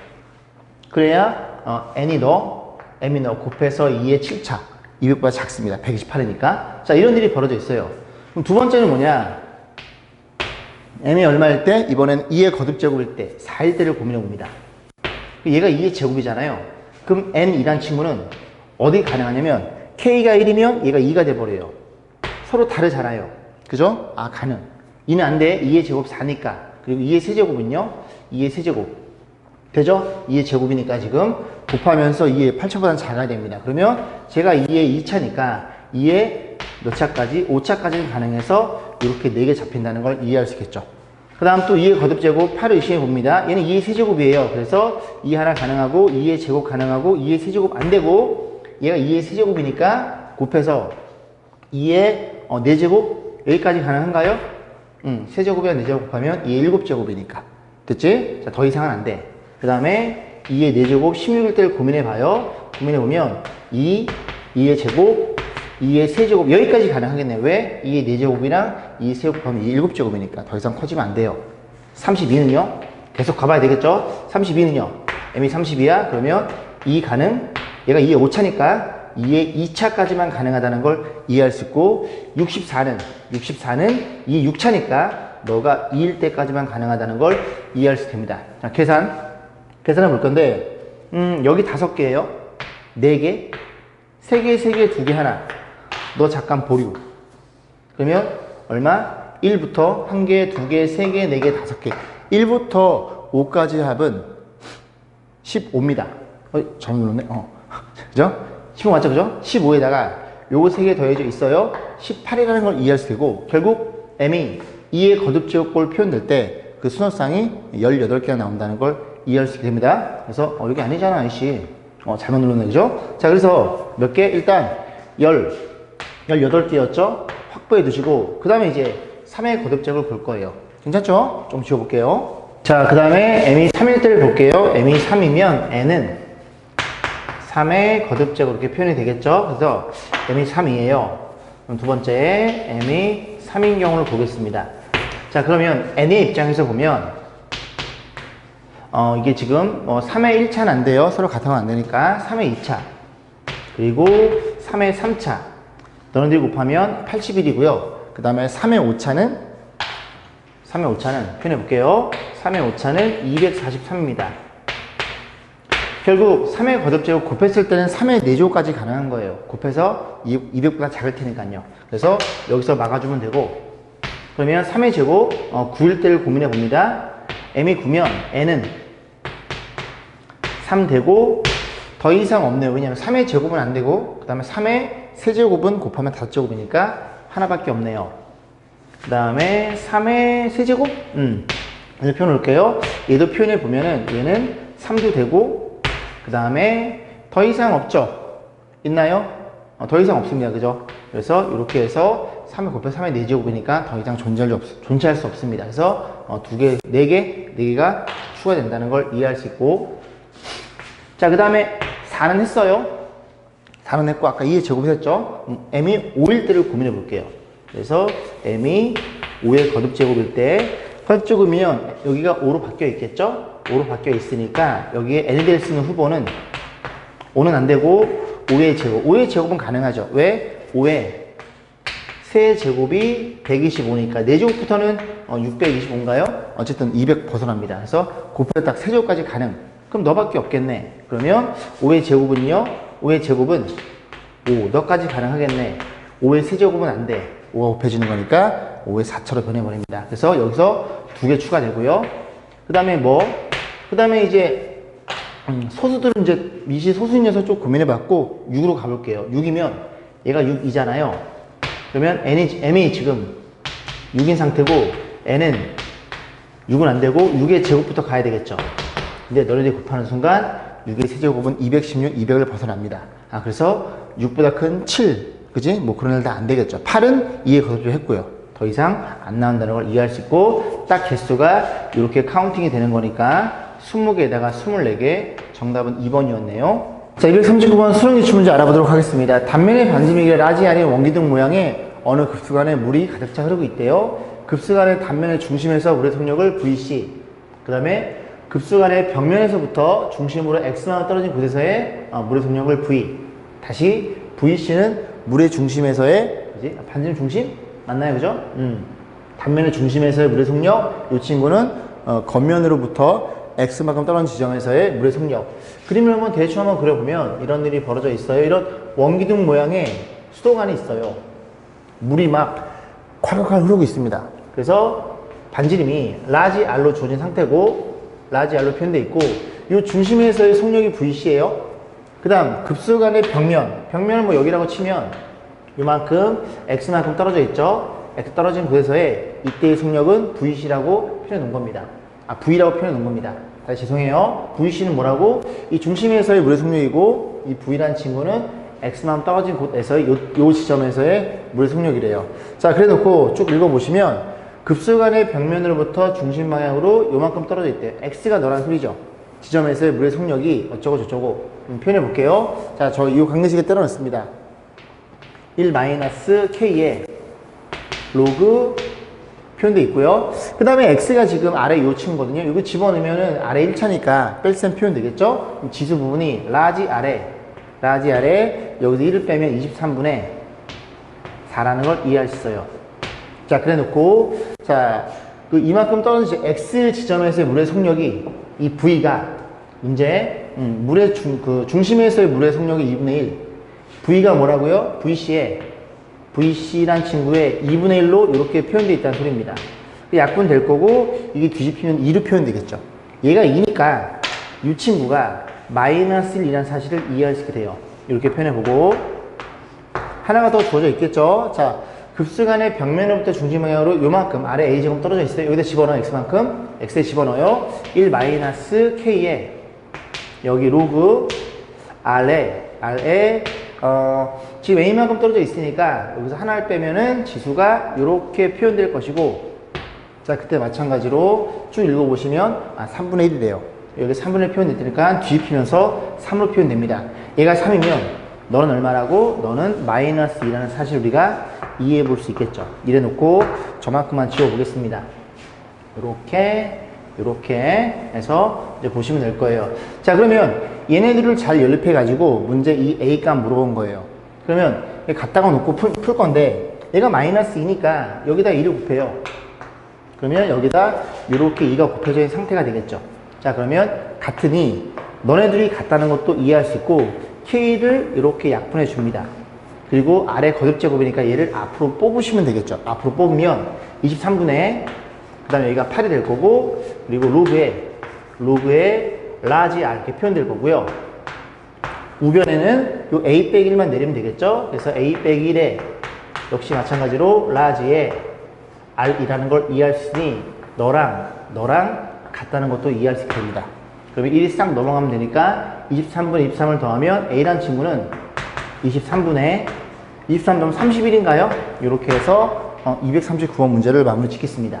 그래야 M이 너 곱해서 2의 7차 200보다 작습니다. 128이니까. 자, 이런 일이 벌어져 있어요. 그럼 두 번째는 뭐냐? M이 얼마일 때? 이번엔 2의 거듭제곱일 때 4일 때를 고민해 봅니다. 얘가 2의 제곱이잖아요. 그럼 N2란 친구는 어디 가능하냐면 K가 1이면 얘가 2가 돼버려요. 서로 다르잖아요. 그죠? 아, 가능. 2는 안 돼. 2의 제곱 4니까. 그리고 2의 세제곱은요? 2의 세제곱. 되죠? 2의 제곱이니까 지금 곱하면서 2의 8차보다는 작아야 됩니다. 그러면 제가 2의 2차니까 2의 몇 차까지? 5차까지는 가능해서 이렇게 4개 잡힌다는 걸 이해할 수 있겠죠. 그 다음 또 2의 거듭제곱 8을 의심해 봅니다. 얘는 2의 세제곱이에요. 그래서 2 하나 가능하고 2의 제곱 가능하고 2의 세제곱 안 되고 얘가 2의 세제곱이니까 곱해서 2의 4제곱 여기까지 가능한가요? 세제곱이랑 4제곱 곱하면 2의 7제곱이니까. 됐지? 자, 더 이상은 안 돼. 그 다음에 2의 4제곱 16일 때를 고민해 봐요. 고민해 보면 2의 제곱 2의 세제곱 여기까지 가능하겠네요. 왜? 2의 4제곱이랑 2의 세제곱 하면 2의 7제곱이니까 더 이상 커지면 안 돼요. 32는요? 계속 가봐야 되겠죠? 32는요? M이 32야? 그러면 2 가능? 얘가 2의 5차니까 2의 2차까지만 가능하다는 걸 이해할 수 있고 64는 2의 6차니까 너가 2일 때까지만 가능하다는 걸 이해할 수 있습니다. 자, 계산을 볼 건데 여기 5개예요. 4개 3개, 3개, 2개 하나. 너 잠깐 보류. 그러면 얼마? 1부터 1개, 2개, 3개, 4개, 5개. 1부터 5까지 합은 15입니다. 잘못 눌렀네. 그죠? 15 맞죠? 그죠? 15에다가 요거 3개 더해져 있어요. 18이라는 걸 이해할 수 있고, 결국 M이 2의 거듭제곱꼴 표현될 때 그 순서상이 18개가 나온다는 걸 이해할 수 있게 됩니다. 그래서, 여기 아니잖아, 아이씨. 잘못 눌렀네, 그죠? 자, 그래서 몇 개? 일단 18개였죠? 확보해 두시고, 그 다음에 이제 3의 거듭제곱을 볼 거예요. 괜찮죠? 좀 지워볼게요. 자, 그 다음에 M이 3일 때를 볼게요. M이 3이면 N은 3의 거듭제곱 이렇게 표현이 되겠죠? 그래서 M이 3이에요. 그럼 두 번째, M이 3인 경우를 보겠습니다. 자, 그러면 N의 입장에서 보면, 이게 지금 3의 1차는 안 돼요. 서로 같으면 안 되니까 3의 2차 그리고 3의 3차 너네들이 곱하면 81이고요. 그 다음에 3의 5차는 표현해 볼게요. 3의 5차는 243입니다. 결국 3의 거듭제곱 곱했을 때는 3의 4제곱까지 가능한 거예요. 곱해서 200보다 작을 테니까요. 그래서 여기서 막아주면 되고, 그러면 3의 제곱 9일 때를 고민해 봅니다. M이 9면 N은 3 되고 더 이상 없네요. 왜냐하면 3의 제곱은 안 되고 그 다음에 3의 세제곱은 곱하면 5제곱이니까 하나밖에 없네요. 그 다음에 3의 세제곱? 이렇게 표현해 볼게요. 얘도 표현해 보면은 얘는 3도 되고 그 다음에 더 이상 없죠? 있나요? 더 이상 없습니다. 그죠? 그래서 이렇게 해서 3을 곱해서 3의 4제곱이니까 더 이상 존재할 수 없습니다. 그래서 4개가 추가된다는 걸 이해할 수 있고, 자, 그 다음에 4는 했어요. 4는 했고 아까 2의 제곱을 했죠. m이 5일 때를 고민해 볼게요. 그래서 m이 5의 거듭제곱일 때 거듭제곱이면 여기가 5로 바뀌어 있겠죠. 5로 바뀌어 있으니까 여기에 n이 될 수 있는 후보는 5는 안 되고 5의 제곱. 5의 제곱은 가능하죠. 왜? 5의 세제곱이 125니까 4제곱부터는 625인가요? 어쨌든 200 벗어납니다. 그래서 곱해서 딱 세제곱까지 가능. 그럼 너밖에 없겠네. 그러면 5의 제곱은요? 5의 제곱은 5, 너까지 가능하겠네. 5의 세제곱은 안 돼. 5가 곱해지는 거니까 5의 4차로 변해버립니다. 그래서 여기서 2개 추가되고요. 그 다음에 뭐? 그 다음에 이제 소수들은 이제 미시 소수인 녀석 좀 고민해봤고 6으로 가볼게요. 6이면 얘가 6이잖아요. 그러면 m이 지금 6인 상태고 n은 6은 안 되고 6의 제곱부터 가야 되겠죠. 근데 너네들이 곱하는 순간 6의 세제곱은 216, 200을 벗어납니다. 그래서 6보다 큰 7, 그지? 뭐 그런 애들 다 안 되겠죠. 8은 2의 거듭도 했고요. 더 이상 안 나온다는 걸 이해할 수 있고 딱 개수가 이렇게 카운팅이 되는 거니까 20개에다가 24개, 정답은 2번이었네요. 자, 239번 수능기출 문제 알아보도록 하겠습니다. 단면의 반지름이길 라지 아래 원기둥 모양의 어느 급수간에 물이 가득 차 흐르고 있대요. 급수간의 단면의 중심에서 물의 속력을 VC, 그 다음에 급수간의 벽면에서부터 중심으로 X만큼 떨어진 곳에서의 물의 속력을 V. 다시 VC는 물의 중심에서의 그지? 반지름 중심? 맞나요? 그죠? 단면의 중심에서의 물의 속력. 이 친구는 겉면으로부터 X만큼 떨어진 지점에서의 물의 속력. 그림을 한번 대충 한번 그려보면 이런 일이 벌어져 있어요. 이런 원기둥 모양의 수도관이 있어요. 물이 막 콸콸콸 흐르고 있습니다. 그래서 반지름이 라지 R로 주어진 상태고 라지 R로 표현되어 있고 이 중심에서의 속력이 VC예요. 그 다음 급수간의 벽면을 뭐 여기라고 치면 이만큼 X만큼 떨어져 있죠. X 떨어진 곳에서의 이때의 속력은 VC라고 표현해 놓은 겁니다. V라고 표현해 놓은 겁니다. 다시 죄송해요. VC는 뭐라고? 이 중심에서의 물의 속력이고 이 V라는 친구는 X만큼 떨어진 곳에서의 요 지점에서의 물의 속력이래요. 자, 그래 놓고 쭉 읽어보시면 급수간의 벽면으로부터 중심 방향으로 요만큼 떨어져 있대요. X가 너란 소리죠. 지점에서의 물의 속력이 어쩌고 저쩌고 표현해 볼게요. 자, 저 이 강례식에 때려놨습니다. 1-K에 로그 표현되어 있고요. 그 다음에 X가 지금 아래 요 친구거든요. 이거 집어넣으면은 아래 1차니까 뺄셈 표현 되겠죠? 지수 부분이 라지 아래 여기서 1을 빼면 23분의 4라는 걸 이해할 수 있어요. 자, 그래 놓고 자, 그 이만큼 떨어진 X 지점에서의 물의 속력이 이 V가 이제 물의 중심에서의 물의 속력이 2분의 1. V가 뭐라고요? VC란 친구의 2분의 1로 이렇게 표현되어 있다는 소리입니다. 약분 될 거고 이게 뒤집히면 2로 표현되겠죠. 얘가 2니까 이 친구가 마이너스 1이라는 사실을 이해할 수 있게 돼요. 이렇게 표현해보고 하나가 더 주어져 있겠죠. 자, 급수간의 벽면으로부터 중심 방향으로 요만큼 아래 A제곱 떨어져 있어요. 여기다 집어넣어 X만큼 X에 집어넣어요. 1-K에 여기 로그 R에 지금 A만큼 떨어져 있으니까 여기서 하나를 빼면은 지수가 이렇게 표현될 것이고 자, 그때 마찬가지로 쭉 읽어보시면 3분의 1이래요. 여기 3분의 1 표현됐으니까 뒤집히면서 3으로 표현됩니다. 얘가 3이면 너는 얼마라고? 너는 마이너스 2라는 사실 우리가 이해해 볼 수 있겠죠. 이래 놓고 저만큼만 지워보겠습니다. 이렇게 해서 이제 보시면 될 거예요. 자, 그러면 얘네들을 잘 연립해 가지고 문제 이 A 값 물어본 거예요. 그러면 갖다가 놓고 풀 건데 얘가 마이너스 2니까 여기다 2를 곱해요. 그러면 여기다 이렇게 2가 곱해져 있는 상태가 되겠죠. 자, 그러면 같으니 너네들이 같다는 것도 이해할 수 있고 K를 이렇게 약분해 줍니다. 그리고 아래 거듭제곱이니까 얘를 앞으로 뽑으시면 되겠죠. 앞으로 뽑으면 23분의 그 다음에 여기가 8이 될 거고 그리고 로그에 라지 R 이렇게 표현될 거고요. 우변에는 요 A 빼기 1만 내리면 되겠죠. 그래서 A 빼기 1에 역시 마찬가지로 라지에 R이라는 걸 이해할 수 있으니 너랑 같다는 것도 이해할 수 있게 됩니다. 그러면 1이 싹 넘어가면 되니까 23분의 23을 더하면 A라는 친구는 23분의 23 더하면 31인가요? 이렇게 해서 239번 문제를 마무리 짓겠습니다.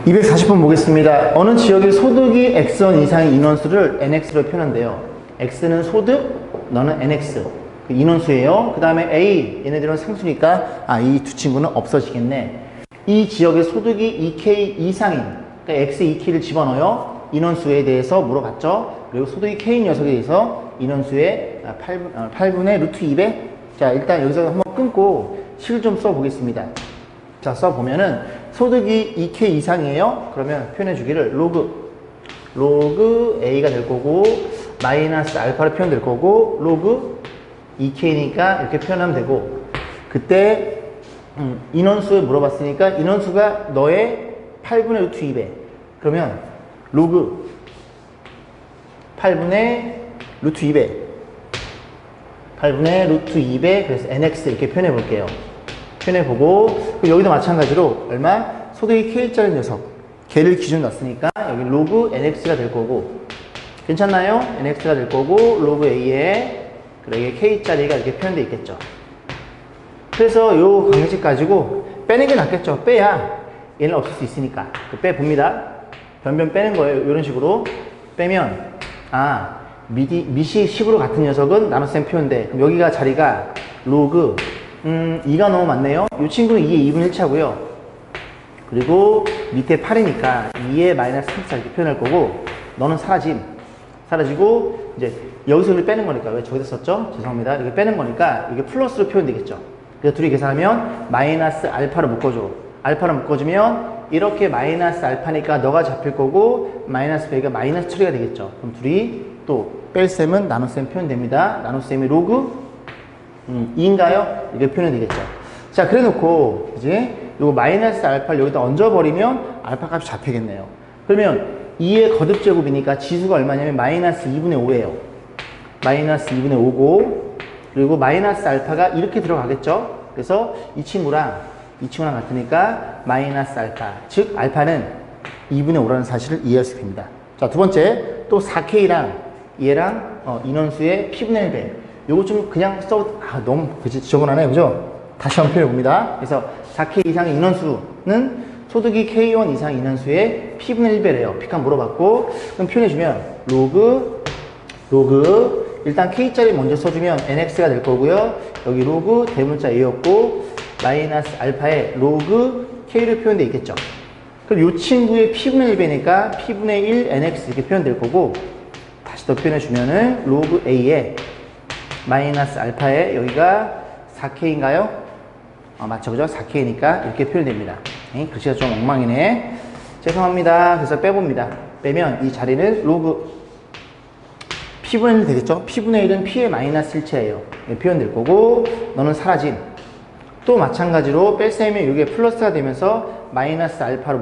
240번 보겠습니다. 어느 지역의 소득이 X원 이상의 인원수를 NX로 표현한대요. X는 소득, 너는 NX. 그 인원수예요. 그 다음에 A, 얘네들은 상수니까 이 두 친구는 없어지겠네. 이 지역의 소득이 2K 이상인, 그러니까 X 2K를 집어넣어요. 인원수에 대해서 물어봤죠. 그리고 소득이 K인 녀석에 대해서 인원수의 8분의 루트 2배. 자, 일단 여기서 한번 끊고 식을 좀 써보겠습니다. 자, 써보면은 소득이 2K 이상이에요. 그러면 표현해 주기를 로그 A가 될 거고 마이너스 알파로 표현될 거고 로그 2K니까 이렇게 표현하면 되고, 그때 인원수에 물어봤으니까 인원수가 너의 8분의 루트 2배. 그러면 로그 8분의 루트 2배 8분의 루트 2배, 그래서 nx 이렇게 표현해 볼게요. 표현해 보고, 여기도 마찬가지로 얼마? 소득이 K짜리 녀석, 걔를 기준 놨으니까 여기 로그 nx가 될 거고, 괜찮나요? nx가 될 거고 로그 a에 그러게 K짜리가 이렇게 표현되어 있겠죠. 그래서 요 관계식 가지고 빼는 게 낫겠죠. 빼야 얘는 없을 수 있으니까. 빼봅니다. 변변 빼는 거예요. 이런 식으로 빼면 밑이 10으로 같은 녀석은 나눗셈 표현돼. 그럼 여기가 자리가 로그 2가 너무 많네요. 이 친구는 2의 2분의 1차고요. 그리고 밑에 8이니까 2의 마이너스 3차 이렇게 표현할 거고, 너는 사라지고 이제 여기서 이렇게 빼는 거니까, 왜 저기다 썼죠? 죄송합니다. 이렇게 빼는 거니까 이게 플러스로 표현되겠죠. 그래서 둘이 계산하면 마이너스 알파를 묶어줘. 알파를 묶어주면 이렇게 마이너스 알파니까 너가 잡힐 거고 마이너스 B가 마이너스 처리가 되겠죠. 그럼 둘이 또 뺄셈은 나눗셈 표현됩니다. 나눗셈이 로그 2인가요? 이렇게 표현이 되겠죠. 자, 그래 놓고 이제 요거 마이너스 알파를 여기다 얹어버리면 알파 값이 잡히겠네요. 그러면 2의 거듭제곱이니까 지수가 얼마냐면 마이너스 2분의 5예요. 마이너스 2분의 5고, 그리고 마이너스 알파가 이렇게 들어가겠죠. 그래서 이 친구랑 같으니까 마이너스 알파, 즉 알파는 2분의 5라는 사실을 이해할 수 있습니다. 자, 두 번째 또 4K랑 얘랑 인원수의 P분의 1배. 요거 좀 그냥 너무 지저분하네, 그죠? 다시 한번 표현해 봅니다. 그래서 4K 이상의 인원수는 소득이 K1 이상 인원수의 P분의 1배래요. P값 물어봤고, 그럼 표현해주면 로그 일단 K짜리 먼저 써주면 NX가 될 거고요. 여기 로그 대문자 A였고 마이너스 알파에 로그 K로 표현되어 있겠죠. 그럼 이 친구의 P분의 1배니까 P분의 1 NX 이렇게 표현될 거고, 다시 더 표현해주면은 로그 A에 마이너스 알파에 여기가 4K인가요? 맞죠, 그죠? 4K니까 이렇게 표현됩니다. 글씨가 좀 엉망이네. 죄송합니다. 그래서 빼봅니다. 빼면 이 자리는 로그 P분의 1 되겠죠? P분의 1은 P의 마이너스 1차예요. 표현될 거고, 너는 사라짐. 또 마찬가지로 뺄셈이 이게 플러스가 되면서 마이너스 알파로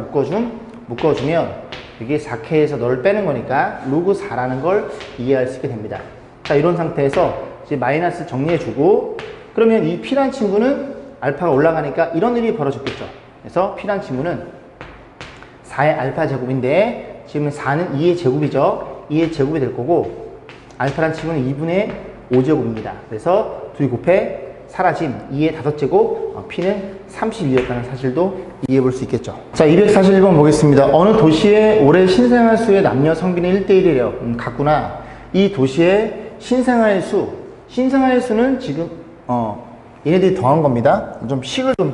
묶어주면 이게 4K에서 너를 빼는 거니까 로그 4라는 걸 이해할 수 있게 됩니다. 자, 이런 상태에서 이제 마이너스 정리해주고, 그러면 이 P란 친구는 알파가 올라가니까 이런 일이 벌어졌겠죠. 그래서 P란 친구는 4의 알파 제곱인데 지금 4는 2의 제곱이죠. 2의 제곱이 될 거고, 알파란 친구는 2분의 5제곱입니다. 그래서 둘이 곱해 사라짐 2의 5제곱, P는 32였다는 사실도 이해해 볼 수 있겠죠. 자, 241번 보겠습니다. 어느 도시의 올해 신생아 수의 남녀 성비는 1대1이래요. 같구나. 이 도시의 신생아의 수는 지금 얘네들이 더한 겁니다. 좀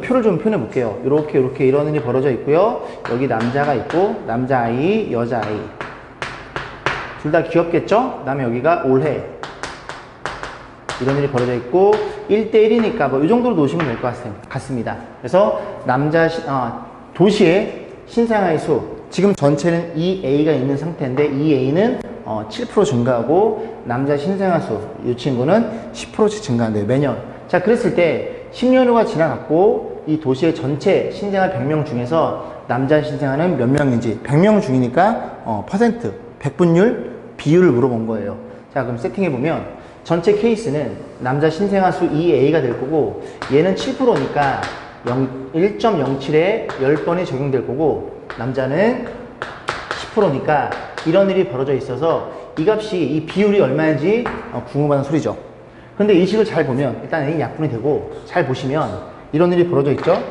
표를 좀 표현해 볼게요. 이렇게 이런 일이 벌어져 있고요. 여기 남자가 있고 남자 아이, 여자 아이. 둘 다 귀엽겠죠? 그 다음에 여기가 올해 이런 일이 벌어져 있고 1대1이니까 뭐 이 정도로 놓으시면 될 것 같습니다. 그래서 도시의 신생아의 수, 지금 전체는 2A가 있는 상태인데 2A는 7% 증가하고 남자 신생아 수, 이 친구는 10%씩 증가한대요, 매년. 자, 그랬을 때 10년 후가 지나갔고 이 도시의 전체 신생아 100명 중에서 남자 신생아는 몇 명인지, 100명 중이니까 퍼센트, 백분율, 비율을 물어본 거예요. 자, 그럼 세팅해보면 전체 케이스는 남자 신생아 수 2A가 될 거고, 얘는 7%니까 1.07에 10번이 적용될 거고, 남자는 10%니까 이런 일이 벌어져 있어서 이 값이, 이 비율이 얼마인지 궁금한 소리죠. 근데 이 식을 잘 보면 일단 A는 약분이 되고, 잘 보시면 이런 일이 벌어져 있죠.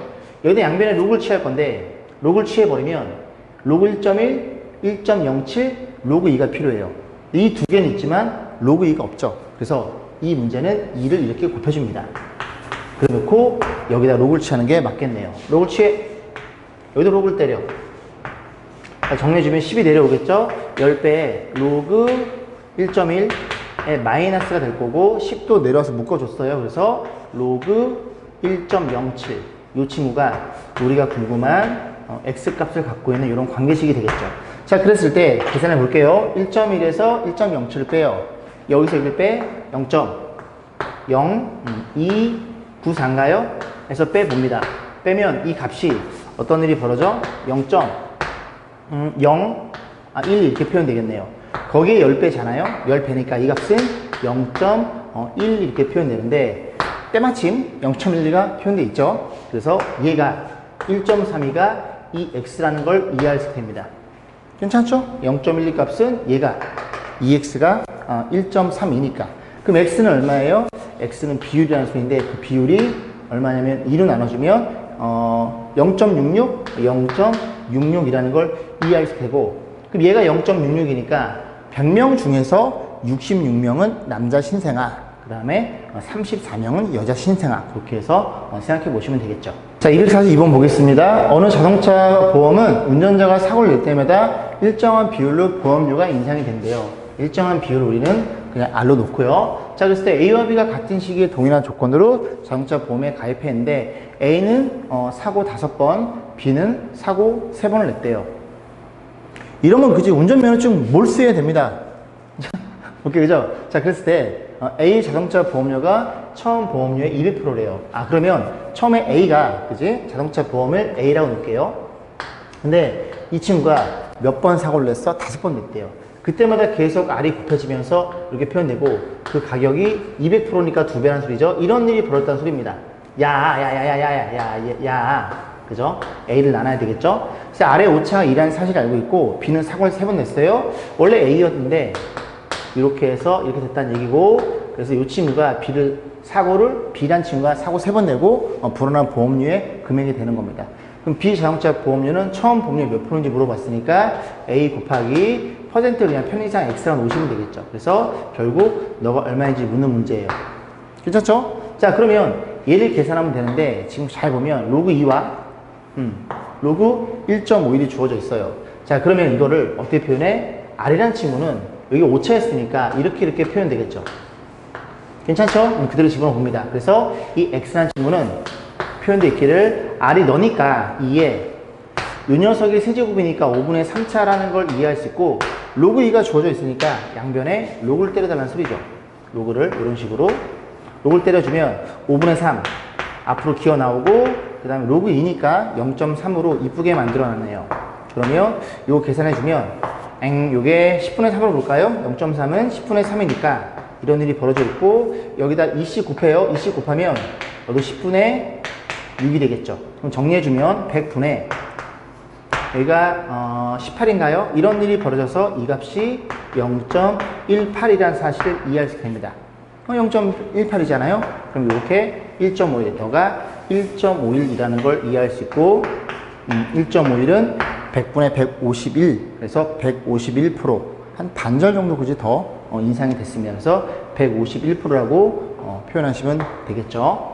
여기다 양변에 로그를 취할 건데 로그를 취해버리면 로그 1.1, 1.07, 로그 2가 필요해요. 이 두 개는 있지만 로그 2가 없죠. 그래서 이 문제는 2를 이렇게 곱해줍니다. 그래 놓고 여기다 로그를 취하는 게 맞겠네요. 로그를 취해. 여기도 로그를 때려. 정리해주면 10이 내려오겠죠? 10배에 로그 1.1에 마이너스가 될 거고 10도 내려와서 묶어줬어요. 그래서 로그 1.07 이 친구가 우리가 궁금한 x 값을 갖고 있는 이런 관계식이 되겠죠. 자, 그랬을 때 계산해 볼게요. 1.1에서 1.07을 빼요. 여기서 1을 빼 0.0294인가요? 해서 빼봅니다. 빼면 이 값이 어떤 일이 벌어져? 1 이렇게 표현되겠네요. 거기에 10배잖아요. 10배니까 이 값은 0.1 이렇게 표현되는데 때마침 0.12가 표현되어 있죠. 그래서 얘가 1.32가 이 x라는 걸 이해할 수 됩니다. 괜찮죠? 0.12 값은 얘가 2x가 1.32니까 그럼 x는 얼마예요? x는 비율이라는 소리인데 그 비율이 얼마냐면 2로 나눠주면 0.66? 0.66이라는 걸 이해할 수 되고 그럼 얘가 0.66이니까 100명 중에서 66명은 남자 신생아 그 다음에 34명은 여자 신생아 그렇게 해서 생각해 보시면 되겠죠. 자, 242번 보겠습니다. 어느 자동차 보험은 운전자가 사고를 낼 때마다 일정한 비율로 보험료가 인상이 된대요. 일정한 비율을 우리는 그냥 R로 놓고요. 자, 그랬을 때 A와 B가 같은 시기에 동일한 조건으로 자동차 보험에 가입했는데 A는 사고 5번, B는 사고 3번을 냈대요. 이러면 그지 운전면허증 몰수해야 됩니다. 오케이, 그죠? 자, 그랬을 때 A 자동차 보험료가 처음 보험료의 200%래요. 아, 그러면 처음에 A가 그지 자동차 보험을 A라고 놓을게요. 근데 이 친구가 몇 번 사고를 냈어? 5번 냈대요. 그때마다 계속 R이 곱해지면서 이렇게 표현되고 그 가격이 200%니까 2배라는 소리죠. 이런 일이 벌어졌다는 소리입니다. 그죠? A를 나눠야 되겠죠? 그래서 아래 오차가 2라는 사실을 알고 있고 B는 사고를 3번 냈어요. 원래 A였는데 이렇게 해서 이렇게 됐다는 얘기고 그래서 이 친구가 B란 친구가 사고 3번 내고 불어난 보험료의 금액이 되는 겁니다. 그럼 B 자동차 보험료는 처음 보험료 몇 프로인지 물어봤으니까 A 곱하기 퍼센트를 그냥 편의상 X라고 놓으시면 되겠죠. 그래서 결국 너가 얼마인지 묻는 문제예요. 괜찮죠? 자, 그러면 얘를 계산하면 되는데 지금 잘 보면 로그 2와 로그 1.51이 주어져 있어요. 자, 그러면 이거를 어떻게 표현해? R이라는 친구는 여기 오차였으니까 이렇게 표현되겠죠. 괜찮죠? 그대로 집어넣습니다. 그래서 이 X라는 친구는 표현되어 있기를 R이 너니까 2에 이 녀석이 세제곱이니까 5분의 3차라는 걸 이해할 수 있고 로그 2가 주어져 있으니까 양변에 로그를 때려달라는 소리죠. 로그를 이런 식으로 로그를 때려주면 5분의 3 앞으로 기어 나오고 그 다음에 로그 2니까 0.3으로 이쁘게 만들어놨네요. 그러면 이거 계산해주면 요게 10분의 3으로 볼까요? 0.3은 10분의 3이니까 이런 일이 벌어져 있고 여기다 2씩 곱해요. 2씩 곱하면 여기 10분의 6이 되겠죠. 그럼 정리해주면 100분의 여기가 18인가요? 이런 일이 벌어져서 이 값이 0.18이라는 사실을 이해할 수 됩니다. 0.18이잖아요? 그럼 이렇게 1.51, 너가 1.51이라는 걸 이해할 수 있고 1.51은 100분의 151, 그래서 151%, 한 반절 정도 그지 더 인상이 됐습니다. 그래서 151%라고 표현하시면 되겠죠.